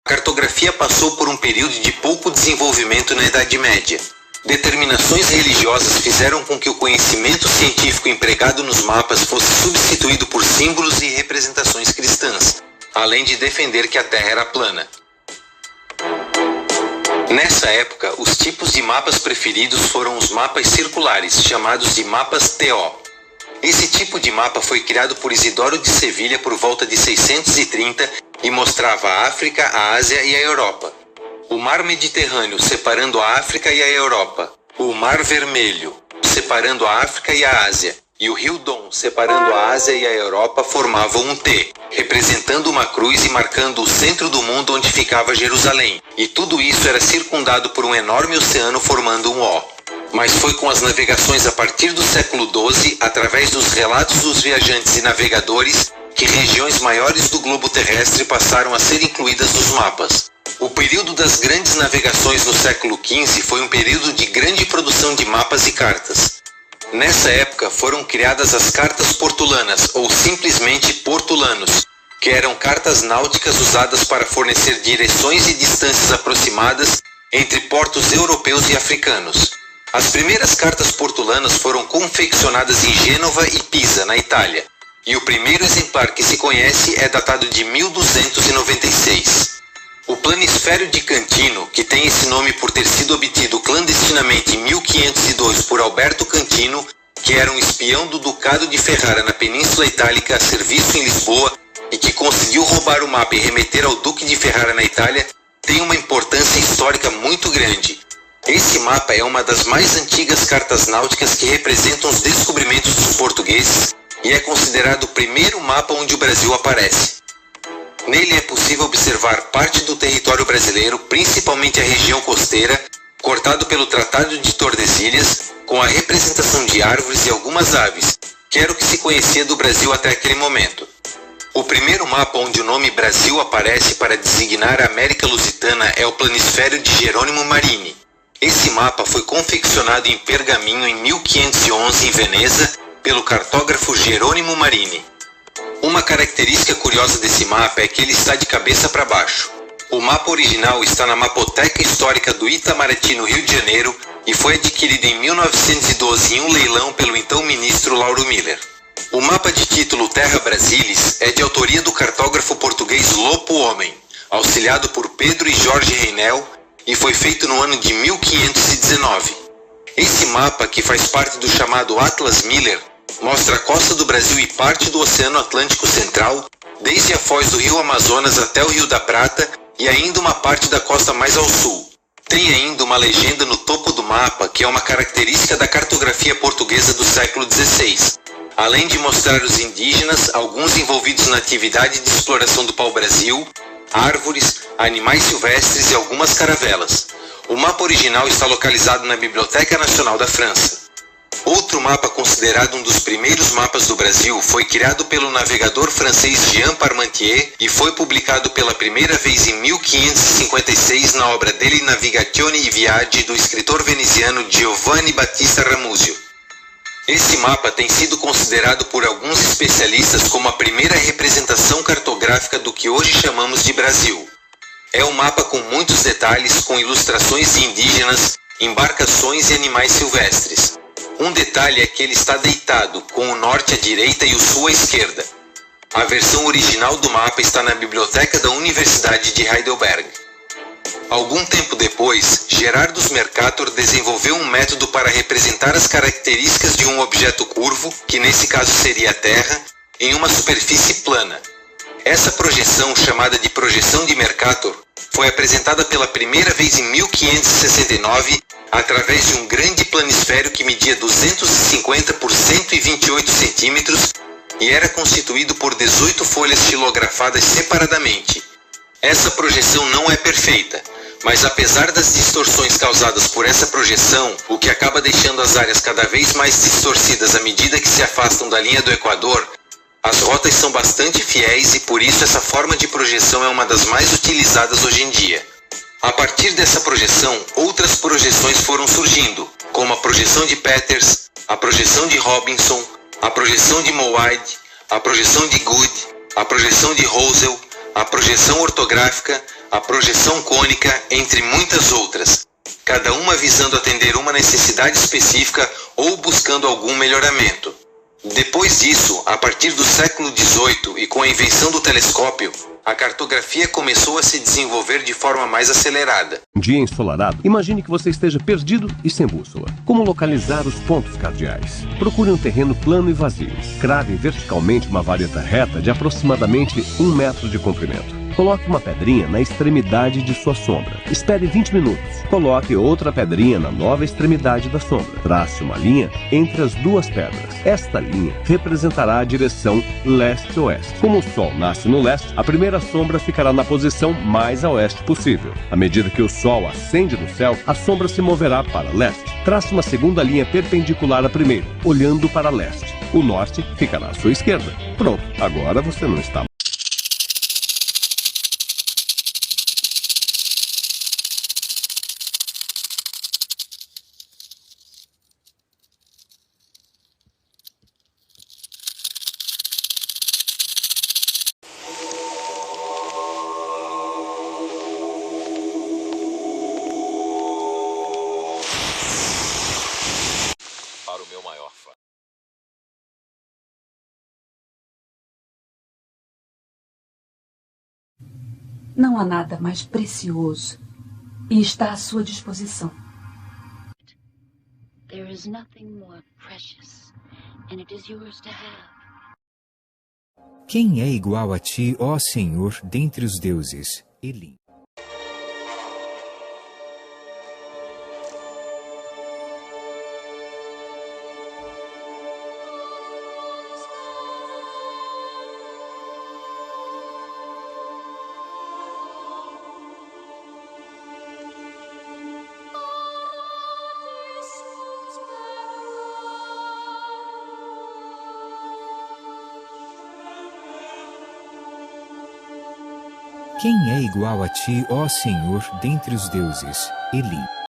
cartografia passou por um período de pouco desenvolvimento na Idade Média. Determinações religiosas fizeram com que o conhecimento científico empregado nos mapas fosse substituído por símbolos e representações cristãs, além de defender que a Terra era plana. Nessa época, os tipos de mapas preferidos foram os mapas circulares, chamados de mapas TO. Esse tipo de mapa foi criado por Isidoro de Sevilha por volta de 630 e mostrava a África, a Ásia e a Europa. O Mar Mediterrâneo separando a África e a Europa. O Mar Vermelho separando a África e a Ásia. E o Rio Don separando a Ásia e a Europa formavam um T, representando uma cruz e marcando o centro do mundo onde ficava Jerusalém. E tudo isso era circundado por um enorme oceano formando um O. Mas foi com as navegações a partir do século XII, através dos relatos dos viajantes e navegadores, que regiões maiores do globo terrestre passaram a ser incluídas nos mapas. O período das grandes navegações no século XV foi um período de grande produção de mapas e cartas. Nessa época foram criadas as cartas portulanas, ou simplesmente portulanos, que eram cartas náuticas usadas para fornecer direções e distâncias aproximadas entre portos europeus e africanos. As primeiras cartas portulanas foram confeccionadas em Gênova e Pisa, na Itália, e o primeiro exemplar que se conhece é datado de 1296. O planisfério de Cantino, que tem esse nome por ter sido obtido clandestinamente em 1502 por Alberto Cantino, que era um espião do Ducado de Ferrara na Península Itálica a serviço em Lisboa e que conseguiu roubar o mapa e remeter ao Duque de Ferrara na Itália, tem uma importância histórica muito grande. Esse mapa é uma das mais antigas cartas náuticas que representam os descobrimentos dos portugueses e é considerado o primeiro mapa onde o Brasil aparece. Nele é possível observar parte do território brasileiro, principalmente a região costeira, cortado pelo Tratado de Tordesilhas, com a representação de árvores e algumas aves, que era o que se conhecia do Brasil até aquele momento. O primeiro mapa onde o nome Brasil aparece para designar a América Lusitana é o Planisfério de Jerônimo Marini. Esse mapa foi confeccionado em pergaminho em 1511 em Veneza pelo cartógrafo Jerônimo Marini. Uma característica curiosa desse mapa é que ele está de cabeça para baixo. O mapa original está na Mapoteca Histórica do Itamaraty, no Rio de Janeiro, e foi adquirido em 1912 em um leilão pelo então ministro Lauro Miller. O mapa de título Terra Brasilis é de autoria do cartógrafo português Lopo Homem, auxiliado por Pedro e Jorge Reinel, e foi feito no ano de 1519. Esse mapa, que faz parte do chamado Atlas Miller, mostra a costa do Brasil e parte do Oceano Atlântico Central, desde a foz do Rio Amazonas até o Rio da Prata e ainda uma parte da costa mais ao sul. Tem ainda uma legenda no topo do mapa, que é uma característica da cartografia portuguesa do século XVI, além de mostrar os indígenas, alguns envolvidos na atividade de exploração do pau-brasil, árvores, animais silvestres e algumas caravelas. O mapa original está localizado na Biblioteca Nacional da França. Outro mapa considerado um dos primeiros mapas do Brasil foi criado pelo navegador francês Jean Parmentier e foi publicado pela primeira vez em 1556 na obra dele Navigazioni e Viaggi do escritor veneziano Giovanni Battista Ramuzio. Esse mapa tem sido considerado por alguns especialistas como a primeira representação cartográfica do que hoje chamamos de Brasil. É um mapa com muitos detalhes, com ilustrações de indígenas, embarcações e animais silvestres. Um detalhe é que ele está deitado, com o norte à direita e o sul à esquerda. A versão original do mapa está na biblioteca da Universidade de Heidelberg. Algum tempo depois, Gerardus Mercator desenvolveu um método para representar as características de um objeto curvo, que nesse caso seria a Terra, em uma superfície plana. Essa projeção, chamada de projeção de Mercator, foi apresentada pela primeira vez em 1569, através de um grande planisfério que media 250 por 128 centímetros e era constituído por 18 folhas xilografadas separadamente. Essa projeção não é perfeita, mas apesar das distorções causadas por essa projeção, o que acaba deixando as áreas cada vez mais distorcidas à medida que se afastam da linha do Equador, as rotas são bastante fiéis e por isso essa forma de projeção é uma das mais utilizadas hoje em dia. A partir dessa projeção, outras projeções foram surgindo, como a projeção de Peters, a projeção de Robinson, a projeção de Moawad, a projeção de Good, a projeção de Rosell, a projeção ortográfica, a projeção cônica, entre muitas outras, cada uma visando atender uma necessidade específica ou buscando algum melhoramento. Depois disso, a partir do século XVIII e com a invenção do telescópio, a cartografia começou a se desenvolver de forma mais acelerada. Um dia ensolarado, imagine que você esteja perdido e sem bússola. Como localizar os pontos cardeais? Procure um terreno plano e vazio. Crave verticalmente uma vareta reta de aproximadamente 1 metro de comprimento. Coloque uma pedrinha na extremidade de sua sombra. Espere 20 minutos. Coloque outra pedrinha na nova extremidade da sombra. Trace uma linha entre as duas pedras. Esta linha representará a direção leste-oeste. Como o Sol nasce no leste, a primeira sombra ficará na posição mais a oeste possível. À medida que o Sol ascende no céu, a sombra se moverá para leste. Trace uma segunda linha perpendicular à primeira, olhando para leste. O norte ficará à sua esquerda. Pronto, agora você não está para o meu maior fã. Não há nada mais precioso e está à sua disposição. There is nothing more precious, and it is yours to have. Quem é igual a ti, ó Senhor, dentre os deuses? Elim. Quem é igual a ti, ó Senhor, dentre os deuses? Elim.